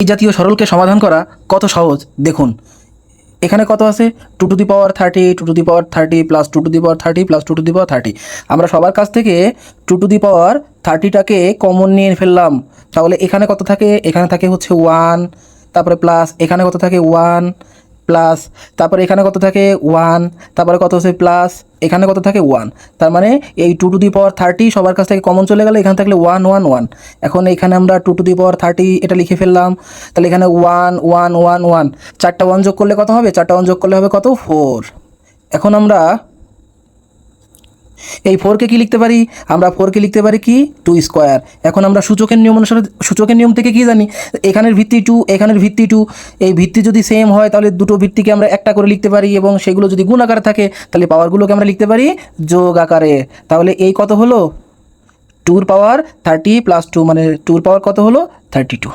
এই জাতীয় সরলকে সমাধান করা কত সহজ দেখুন। এখানে কত আছে, 2 to the power 30, 2 to the power 30 plus 2 to the power 30 plus 2 to the power 30। আমরা সবার কাছ থেকে 2 টু দি পাওয়ার 30টাকে কমন নিয়ে ফেললাম। তাহলে এখানে কত থাকে, এখানে থাকে হচ্ছে 1, তারপরে প্লাস এখানে কত থাকে 1 প্লাস, তারপরে এখানে কত থাকে 1, তারপরে কত হচ্ছে প্লাস, এখানে কত থাকে 1। তার মানে এই 2 টু দি পাওয়ার 30 সবার কাছ থেকে কমন চলে গেলে এখানে থাকলে 1 1 1। এখন এখানে আমরা 2 টু দি পাওয়ার 30 এটা লিখে ফেললাম। তাহলে এখানে 1 1 1 1, 4টা 1 যোগ করলে কত হবে, 4টা 1 যোগ করলে হবে কত 4। এখন আমরা এই 4কে কি লিখতে পারি, আমরা 4কে লিখতে পারি কি 2 স্কোয়ার। এখন আমরা সূচকের নিয়ম অনুসারে, সূচকের নিয়ম থেকে কি জানি, এখানের ভিত্তি 2, এখানের ভিত্তি 2, এই ভিত্তি যদি সেম হয় তাহলে দুটো ভিত্তিকে আমরা একটা করে লিখতে পারি, এবং সেগুলো যদি গুণ আকারে থাকে তাহলে পাওয়ারগুলোকে আমরা লিখতে পারি যোগ আকারে। তাহলে এই কত হলো 2 এর পাওয়ার 30 প্লাস 2, মানে 2 এর পাওয়ার কত হলো 32।